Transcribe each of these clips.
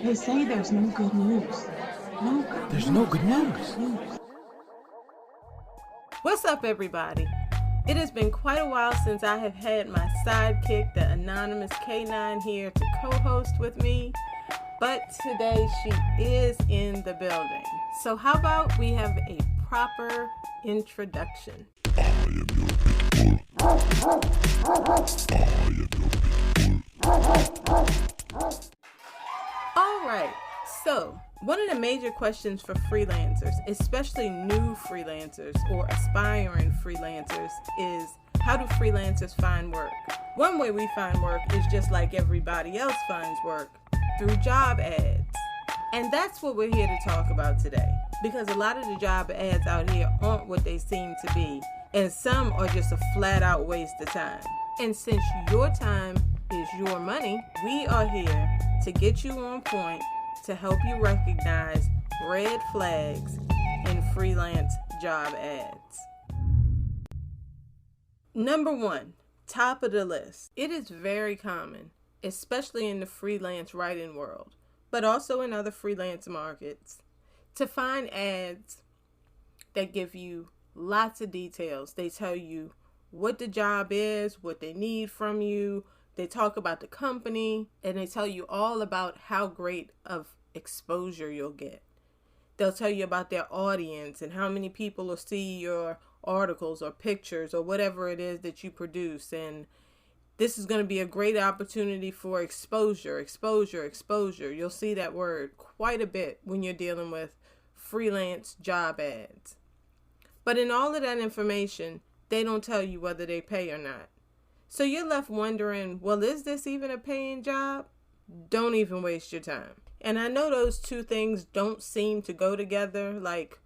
They say there's no good news. No good There's no news. good No news. good news. What's up, everybody? It has been quite a while since I have had my sidekick, the anonymous K9, here to co-host with me, but today she is in the building. So how about we have a proper introduction? All right, so one of the major questions for freelancers, especially new freelancers or aspiring freelancers, is how do freelancers find work? One way we find work is just like everybody else finds work, through job ads. And that's what we're here to talk about today, because a lot of the job ads out here aren't what they seem to be, and some are just a flat out waste of time. And since your time is your money, we are here to get you on point, to help you recognize red flags in freelance job ads. Number one, top of the list. It is very common, especially in the freelance writing world, but also in other freelance markets, to find ads that give you lots of details. They tell you what the job is, what they need from you. They talk about the company, and they tell you all about how great of exposure you'll get. They'll tell you about their audience and how many people will see your articles or pictures or whatever it is that you produce. And this is going to be a great opportunity for exposure. You'll see that word quite a bit when you're dealing with freelance job ads. But in all of that information, they don't tell you whether they pay or not. So you're left wondering, well, is this even a paying job? Don't even waste your time. And I know those two things don't seem to go together. Like,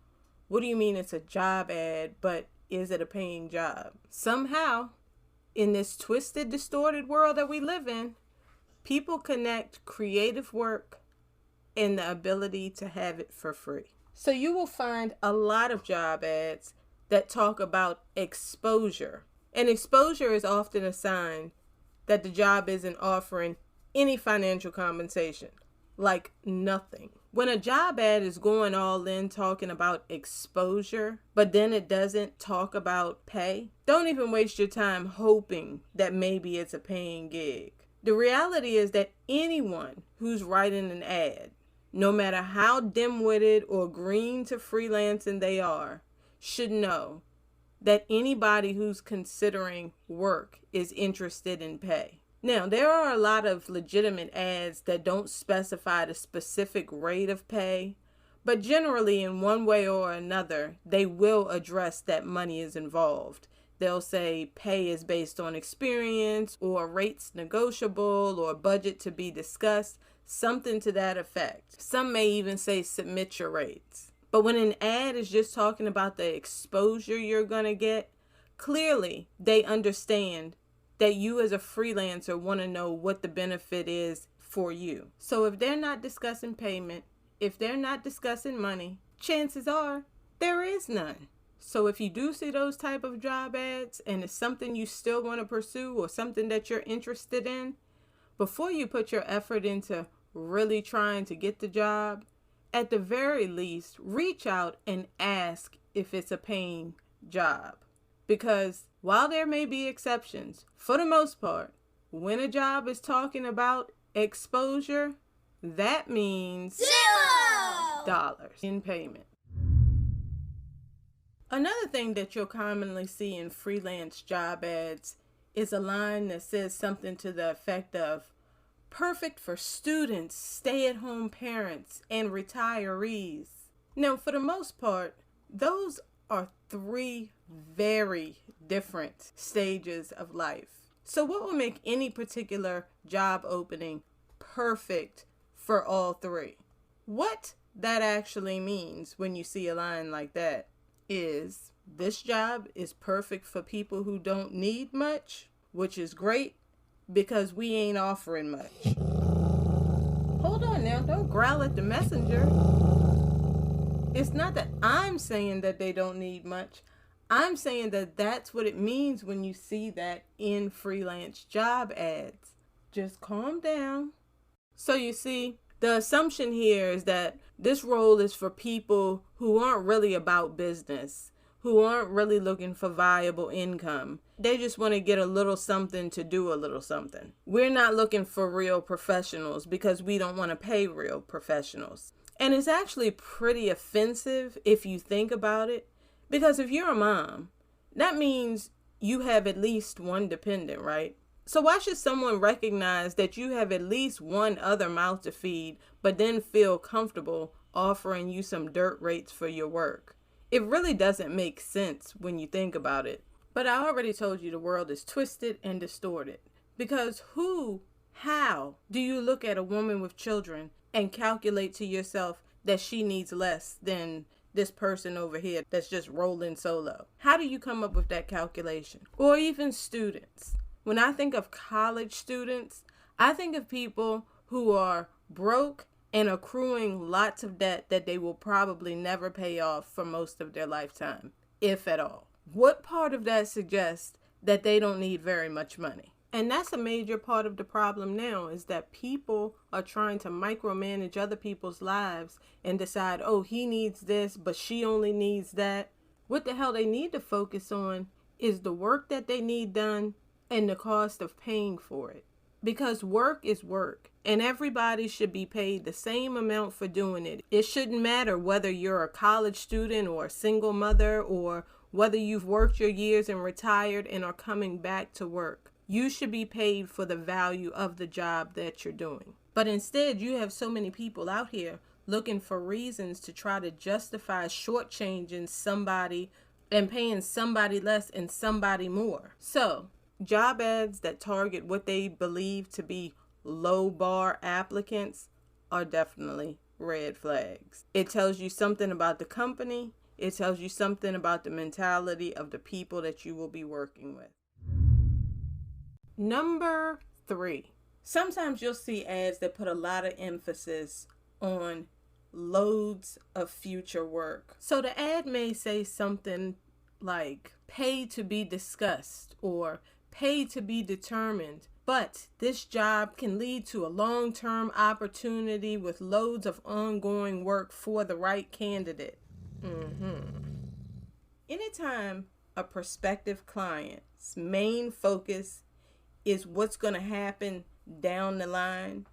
what do you mean it's a job ad, but is it a paying job? Somehow, in this twisted, distorted world that we live in, people connect creative work and the ability to have it for free. So you will find a lot of job ads that talk about exposure. And exposure is often a sign that the job isn't offering any financial compensation, like nothing. When a job ad is going all in talking about exposure, but then it doesn't talk about pay, don't even waste your time hoping that maybe it's a paying gig. The reality is that anyone who's writing an ad, no matter how dim-witted or green to freelancing they are, should know that anybody who's considering work is interested in pay. Now, there are a lot of legitimate ads that don't specify the specific rate of pay, but generally in one way or another, they will address that money is involved. They'll say pay is based on experience, or rates negotiable, or budget to be discussed, something to that effect. Some may even say submit your rates. But when an ad is just talking about the exposure you're going to get, clearly they understand that you as a freelancer want to know what the benefit is for you. So if they're not discussing payment, if they're not discussing money, chances are there is none. So if you do see those type of job ads and it's something you still want to pursue or something that you're interested in, before you put your effort into really trying to get the job, at the very least, reach out and ask if it's a paying job. Because while there may be exceptions, for the most part, when a job is talking about exposure, that means $0 in payment. Another thing that you'll commonly see in freelance job ads is a line that says something to the effect of, perfect for students, stay-at-home parents, and retirees. Now, for the most part, those are three very different stages of life. So what will make any particular job opening perfect for all three? What that actually means when you see a line like that is this job is perfect for people who don't need much, which is great, because we ain't offering much. Hold on now, don't growl at the messenger. It's not that I'm saying that they don't need much. I'm saying that that's what it means when you see that in freelance job ads. Just calm down. So you see, The assumption here is that this role is for people who aren't really about business, who aren't really looking for viable income. They just want to get a little something to do a little something. We're not looking for real professionals because we don't want to pay real professionals. And it's actually pretty offensive if you think about it, because if you're a mom, that means you have at least one dependent, right? So why should someone recognize that you have at least one other mouth to feed, but then feel comfortable offering you some dirt rates for your work? It really doesn't make sense when you think about it. But I already told you the world is twisted and distorted. Because how do you look at a woman with children and calculate to yourself that she needs less than this person over here that's just rolling solo? How do you come up with that calculation? Or even students. When I think of college students, I think of people who are broke and accruing lots of debt that they will probably never pay off for most of their lifetime, if at all. What part of that suggests that they don't need very much money? And that's a major part of the problem now, is that people are trying to micromanage other people's lives and decide, oh, he needs this, but she only needs that. What the hell they need to focus on is the work that they need done and the cost of paying for it. Because work is work, and everybody should be paid the same amount for doing it. It shouldn't matter whether you're a college student or a single mother, or whether you've worked your years and retired and are coming back to work. You should be paid for the value of the job that you're doing. But instead, you have so many people out here looking for reasons to try to justify shortchanging somebody and paying somebody less and somebody more. So, job ads that target what they believe to be low bar applicants are definitely red flags. It tells you something about the company. It tells you something about the mentality of the people that you will be working with. Number 3. Sometimes you'll see ads that put a lot of emphasis on loads of future work. So the ad may say something like pay to be discussed or pay to be determined, but this job can lead to a long-term opportunity with loads of ongoing work for the right candidate. Anytime a prospective client's main focus is what's going to happen down the line,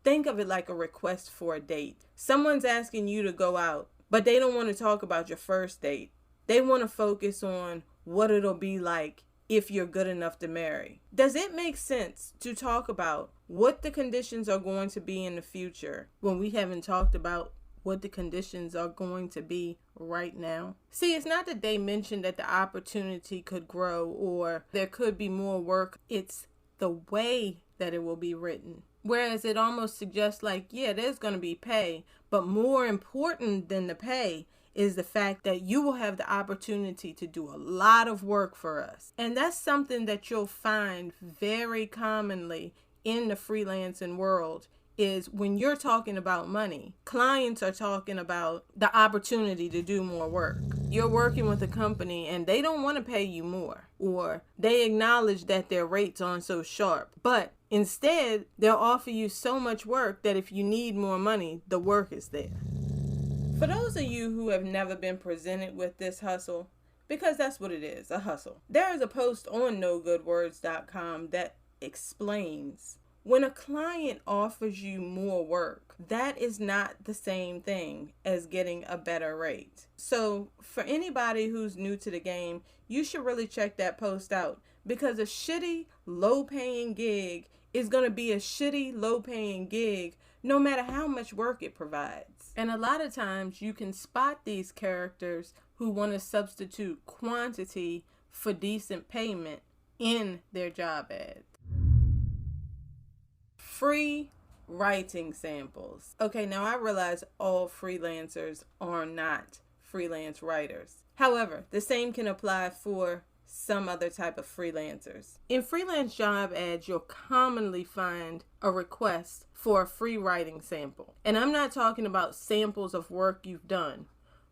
think of it like a request for a date. Someone's asking you to go out, but they don't want to talk about your first date. They want to focus on what it'll be like if you're good enough to marry. Does it make sense to talk about what the conditions are going to be in the future when we haven't talked about what the conditions are going to be right now? See, it's not that they mentioned that the opportunity could grow or there could be more work. It's the way that it will be written. Whereas it almost suggests like, yeah, there's going to be pay, but more important than the pay is the fact that you will have the opportunity to do a lot of work for us. And that's something that you'll find very commonly in the freelancing world, is when you're talking about money, clients are talking about the opportunity to do more work. You're working with a company and they don't want to pay you more, or they acknowledge that their rates aren't so sharp, but instead they'll offer you so much work that if you need more money, the work is there. For those of you who have never been presented with this hustle, because that's what it is, a hustle, there is a post on nogoodwords.com that explains when a client offers you more work, that is not the same thing as getting a better rate. So for anybody who's new to the game, you should really check that post out, because a shitty, low-paying gig is going to be a shitty, low-paying gig no matter how much work it provides. And a lot of times you can spot these characters who want to substitute quantity for decent payment in their job ads. Free writing samples. Okay, now I realize all freelancers are not freelance writers. However, the same can apply for some other type of freelancers. In freelance job ads, you'll commonly find a request for a free writing sample. And I'm not talking about samples of work you've done,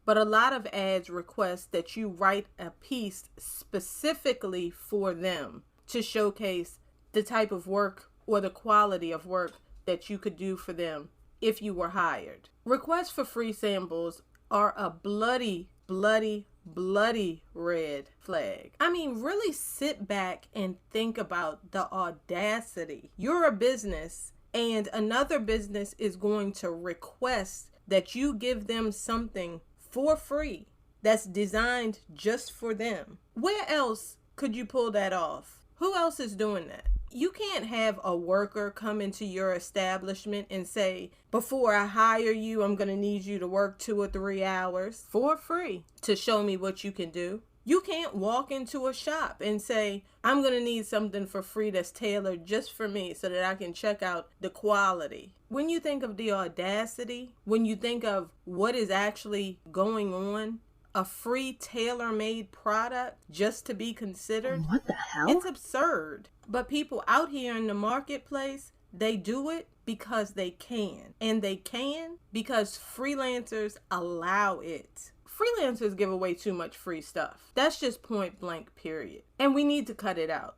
but a lot of ads request that you write a piece specifically for them to showcase the type of work or the quality of work that you could do for them if you were hired. Requests for free samples are a bloody, bloody, bloody red flag. I mean, really sit back and think about the audacity. You're a business and another business is going to request that you give them something for free that's designed just for them. Where else could you pull that off? Who else is doing that? You can't have a worker come into your establishment and say, before I hire you, I'm going to need you to work 2 or 3 hours for free to show me what you can do. You can't walk into a shop and say, I'm going to need something for free that's tailored just for me so that I can check out the quality. When you think of the audacity, when you think of what is actually going on, a free tailor-made product just to be considered, What the hell? it's absurd. But people out here in the marketplace, they do it because they can. And they can because freelancers allow it. Freelancers give away too much free stuff. That's just point blank, period. And we need to cut it out.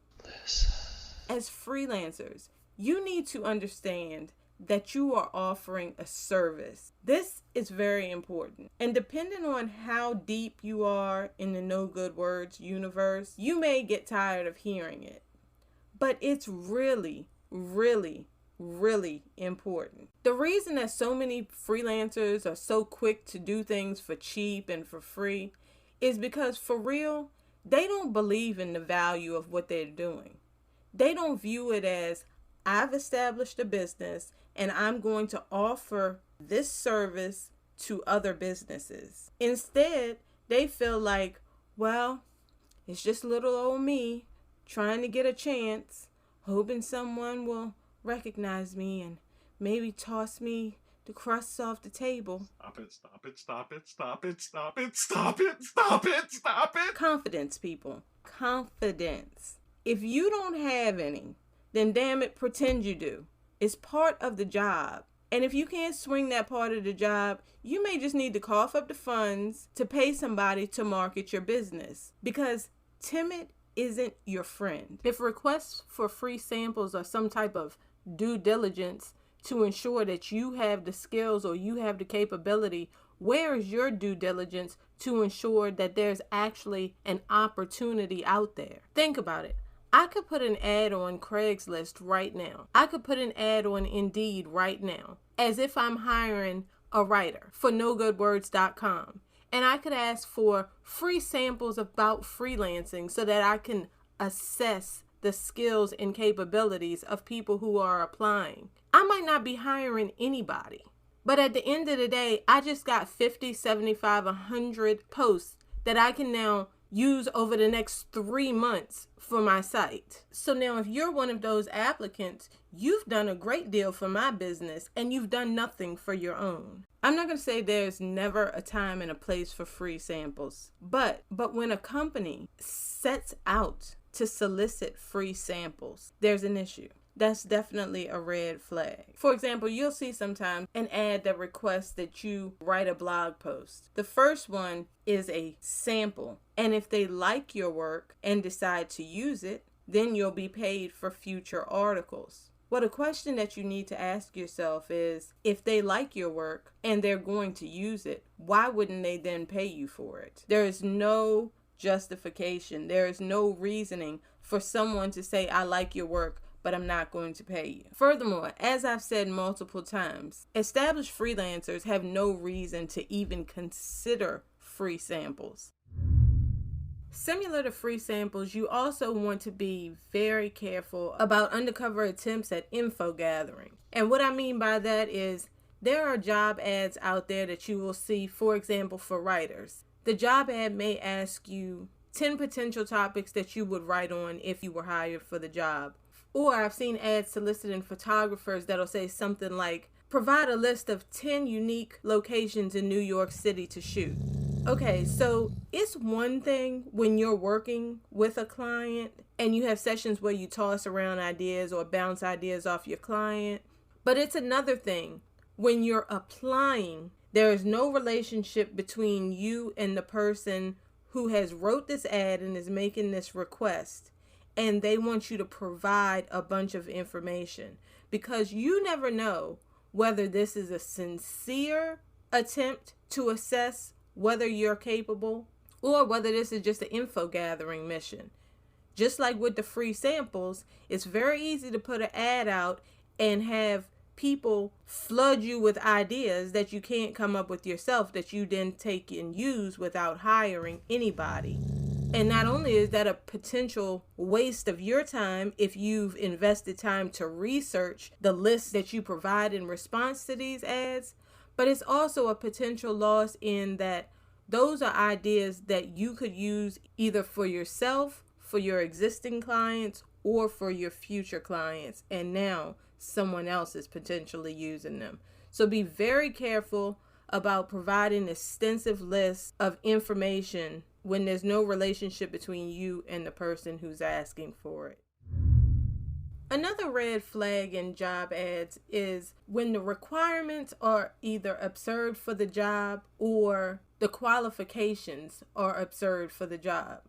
As freelancers, you need to understand that you are offering a service. This is very important. And depending on how deep you are in the no good words universe, you may get tired of hearing it. But it's really, really, really important. The reason that so many freelancers are so quick to do things for cheap and for free is because for real, they don't believe in the value of what they're doing. They don't view it as, I've established a business and I'm going to offer this service to other businesses. Instead, they feel like, well, it's just little old me trying to get a chance, hoping someone will recognize me and maybe toss me the crusts off the table. Stop it, stop it, stop it, stop it, stop it, stop it, stop it, stop it. Confidence, people. Confidence. If you don't have any, then damn it, pretend you do. It's part of the job. And if you can't swing that part of the job, you may just need to cough up the funds to pay somebody to market your business. Because timid isn't your friend. If requests for free samples are some type of due diligence to ensure that you have the skills or you have the capability, where is your due diligence to ensure that there's actually an opportunity out there? Think about it. I could put an ad on Craigslist right now. I could put an ad on Indeed right now, as if I'm hiring a writer for nogoodwords.com. And I could ask for free samples about freelancing so that I can assess the skills and capabilities of people who are applying. I might not be hiring anybody, but at the end of the day, I just got 50, 75, 100 posts that I can now use over the next 3 months for my site. So now if you're one of those applicants, you've done a great deal for my business and you've done nothing for your own. I'm not going to say there's never a time and a place for free samples, but when a company sets out to solicit free samples, there's an issue. That's definitely a red flag. For example, you'll see sometimes an ad that requests that you write a blog post. The first one is a sample. And if they like your work and decide to use it, then you'll be paid for future articles. Well, the question that you need to ask yourself is, if they like your work and they're going to use it, why wouldn't they then pay you for it? There is no justification. There is no reasoning for someone to say, I like your work, but I'm not going to pay you. Furthermore, as I've said multiple times, established freelancers have no reason to even consider free samples. Similar to free samples, you also want to be very careful about undercover attempts at info gathering. And what I mean by that is there are job ads out there that you will see, for example, for writers. The job ad may ask you 10 potential topics that you would write on if you were hired for the job. Or I've seen ads soliciting photographers that'll say something like, provide a list of 10 unique locations in New York City to shoot. Okay, so it's one thing when you're working with a client and you have sessions where you toss around ideas or bounce ideas off your client. But it's another thing when you're applying, there is no relationship between you and the person who has wrote this ad and is making this request. And they want you to provide a bunch of information because you never know whether this is a sincere attempt to assess whether you're capable or whether this is just an info gathering mission. Just like with the free samples, it's very easy to put an ad out and have people flood you with ideas that you can't come up with yourself, that you then take and use without hiring anybody. And not only is that a potential waste of your time if you've invested time to research the list that you provide in response to these ads, but it's also a potential loss in that those are ideas that you could use either for yourself, for your existing clients, or for your future clients, and now someone else is potentially using them. So be very careful about providing extensive lists of information when there's no relationship between you and the person who's asking for it. Another red flag in job ads is when the requirements are either absurd for the job or the qualifications are absurd for the job.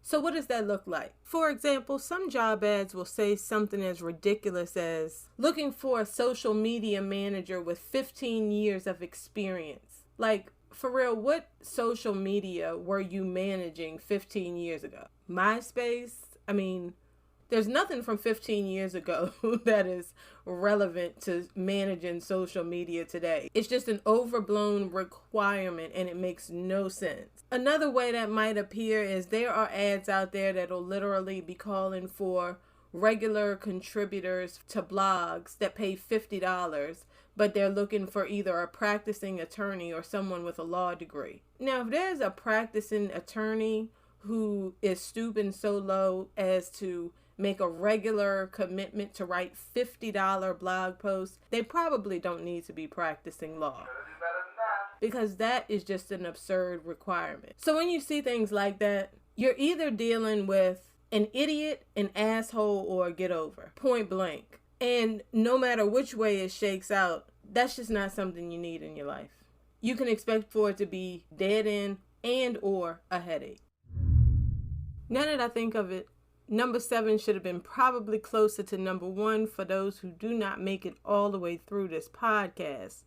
So what does that look like? For example, some job ads will say something as ridiculous as looking for a social media manager with 15 years of experience. Like, for real, what social media were you managing 15 years ago? MySpace? I mean, there's nothing from 15 years ago that is relevant to managing social media today. It's just an overblown requirement and it makes no sense. Another way that might appear is there are ads out there that'll literally be calling for regular contributors to blogs that pay $50, but they're looking for either a practicing attorney or someone with a law degree. Now, if there's a practicing attorney who is stooping so low as to make a regular commitment to write $50 blog posts, they probably don't need to be practicing law, because that is just an absurd requirement. So when you see things like that, you're either dealing with an idiot, an asshole, or a get over, point blank. And no matter which way it shakes out, that's just not something you need in your life. You can expect for it to be dead end and or a headache. Now that I think of it, number 7 should have been probably closer to number 1 for those who do not make it all the way through this podcast,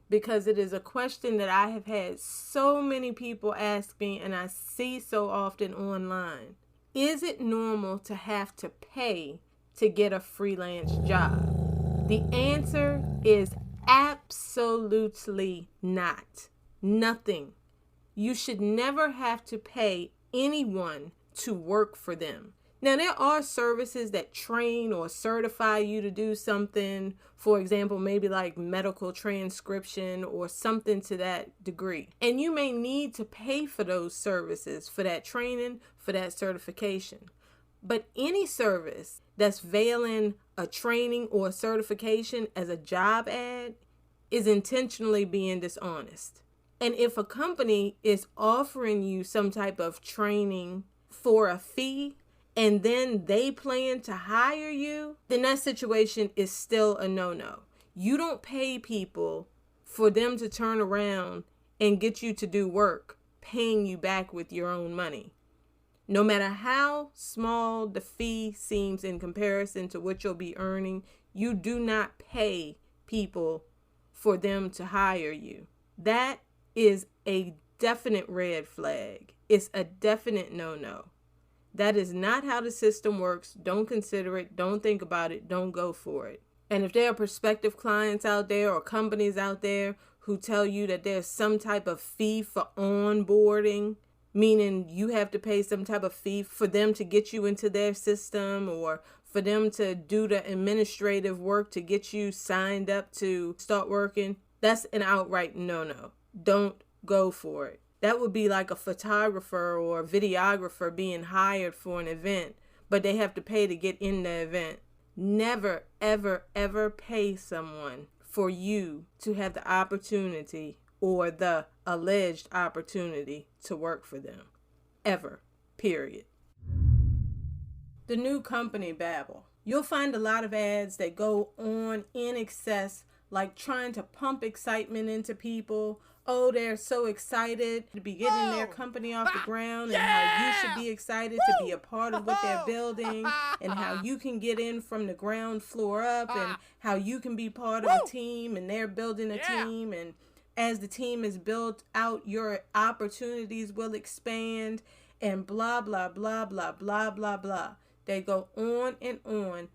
because it is a question that I have had so many people ask me and I see so often online. Is it normal to have to pay to get a freelance job? The answer is absolutely not. Nothing. You should never have to pay anyone to work for them. Now, there are services that train or certify you to do something, for example, maybe like medical transcription or something to that degree. And you may need to pay for those services, for that training, for that certification. But any service that's veiling a training or a certification as a job ad is intentionally being dishonest. And if a company is offering you some type of training for a fee, and then they plan to hire you, then that situation is still a no-no. You don't pay people for them to turn around and get you to do work, paying you back with your own money. No matter how small the fee seems in comparison to what you'll be earning, you do not pay people for them to hire you. That is a definite red flag. It's a definite no-no. That is not how the system works. Don't consider it. Don't think about it. Don't go for it. And if there are prospective clients out there or companies out there who tell you that there's some type of fee for onboarding, meaning you have to pay some type of fee for them to get you into their system or for them to do the administrative work to get you signed up to start working, that's an outright no-no. Don't go for it. That would be like a photographer or a videographer being hired for an event, but they have to pay to get in the event. Never, ever, ever pay someone for you to have the opportunity or the alleged opportunity to work for them. Ever. Period. The new company babble. You'll find a lot of ads that go on in excess, like trying to pump excitement into people. oh, they're so excited to be getting their company off the ground, and how you should be excited to be a part of what they're building, and how you can get in from the ground floor up, and how you can be part of a team, and they're building a team, and as the team is built out, your opportunities will expand, and blah, blah, blah, blah, blah, blah, blah. They go on and on,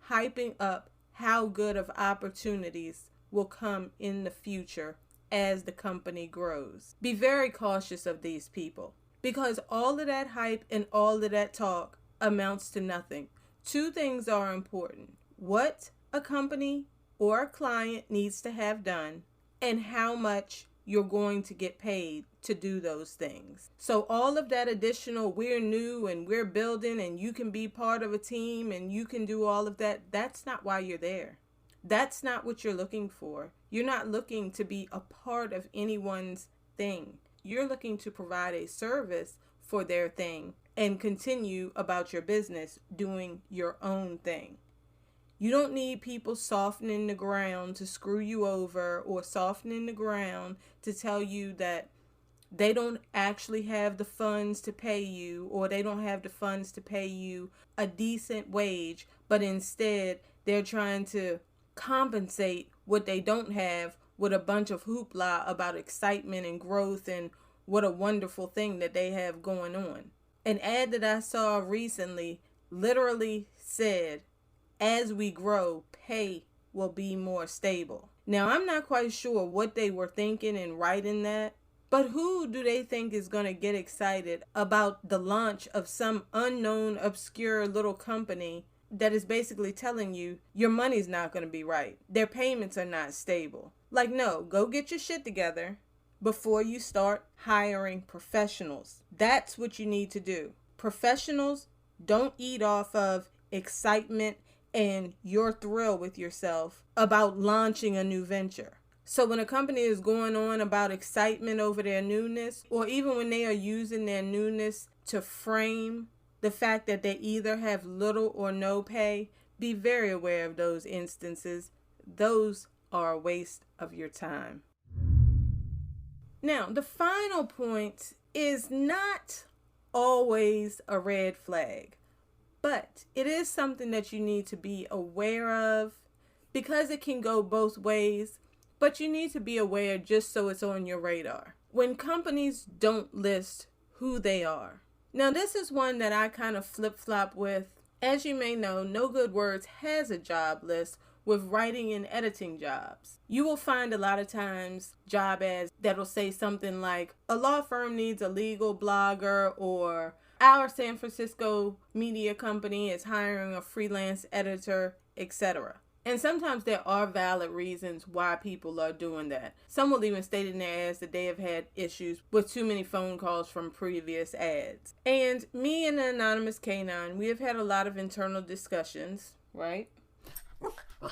hyping up how good of opportunities will come in the future as the company grows. Be very cautious of these people, because all of that hype and all of that talk amounts to nothing. Two things are important: what a company or a client needs to have done, and how much you're going to get paid to do those things. So all of that additional, we're new and we're building and you can be part of a team and you can do all of that, that's not why you're there. That's not what you're looking for. You're not looking to be a part of anyone's thing. You're looking to provide a service for their thing and continue about your business doing your own thing. You don't need people softening the ground to screw you over, or softening the ground to tell you that they don't actually have the funds to pay you, or they don't have the funds to pay you a decent wage, but instead they're trying to compensate what they don't have with a bunch of hoopla about excitement and growth and what a wonderful thing that they have going on. An ad that I saw recently literally said, as we grow, pay will be more stable. Now, I'm not quite sure what they were thinking in writing that, but who do they think is going to get excited about the launch of some unknown, obscure little company that is basically telling you your money's not going to be right? Their payments are not stable. Like, no, go get your shit together before you start hiring professionals. That's what you need to do. Professionals don't eat off of excitement and your thrill with yourself about launching a new venture. So when a company is going on about excitement over their newness, or even when they are using their newness to frame the fact that they either have little or no pay, be very aware of those instances. Those are a waste of your time. Now, the final point is not always a red flag, but it is something that you need to be aware of, because it can go both ways, but you need to be aware just so it's on your radar. When companies don't list who they are. Now, this is one that I kind of flip-flop with. As you may know, No Good Words has a job list with writing and editing jobs. You will find a lot of times job ads that'll say something like, a law firm needs a legal blogger, or our San Francisco media company is hiring a freelance editor, etc. And sometimes there are valid reasons why people are doing that. Some will even state in their ads that they have had issues with too many phone calls from previous ads. And me and the anonymous canine, we have had a lot of internal discussions, right,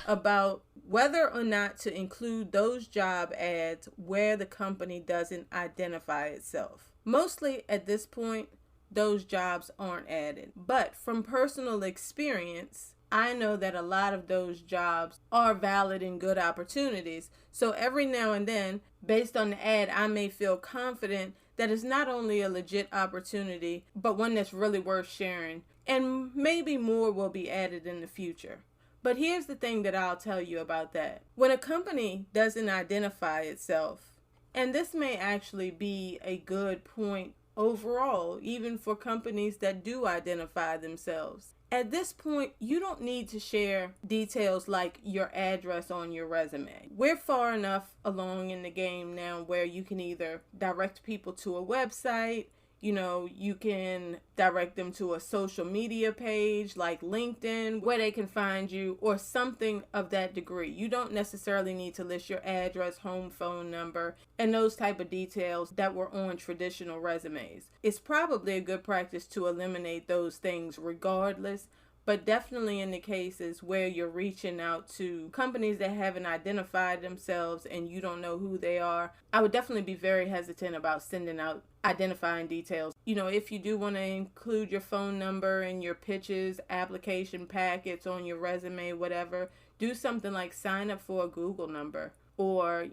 about whether or not to include those job ads where the company doesn't identify itself. Mostly at this point, those jobs aren't added. But from personal experience, I know that a lot of those jobs are valid and good opportunities. So every now and then, based on the ad, I may feel confident that it's not only a legit opportunity, but one that's really worth sharing. And maybe more will be added in the future. But here's the thing that I'll tell you about that. When a company doesn't identify itself, and this may actually be a good point overall, even for companies that do identify themselves. At this point, you don't need to share details like your address on your resume. We're far enough along in the game now where you can either direct people to a website, you can direct them to a social media page like LinkedIn where they can find you, or something of that degree. You don't necessarily need to list your address, home phone number, and those type of details that were on traditional resumes. It's probably a good practice to eliminate those things regardless, but definitely in the cases where you're reaching out to companies that haven't identified themselves and you don't know who they are, I would definitely be very hesitant about sending out identifying details. If you do want to include your phone number in your pitches, application packets, on your resume, whatever, do something like sign up for a Google number, or,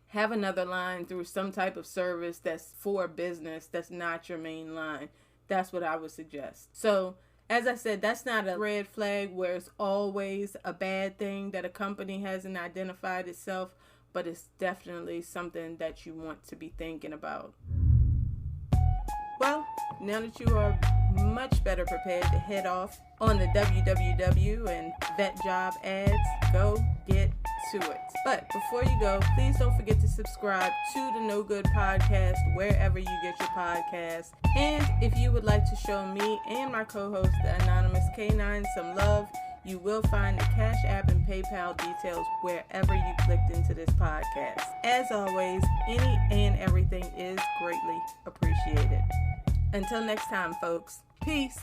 have another line through some type of service that's for business, that's not your main line. That's what I would suggest. So, as I said, that's not a red flag where it's always a bad thing that a company hasn't identified itself, but it's definitely something that you want to be thinking about. Well, now that you are much better prepared to head off on the www and vet job ads, go get to it. But before you go, please don't forget to subscribe to the No Good Podcast wherever you get your podcasts. And if you would like to show me and my co-host, the Anonymous K9, some love, you will find the Cash App and PayPal details wherever you clicked into this podcast. As always, any and everything is greatly appreciated. Until next time, folks. Peace.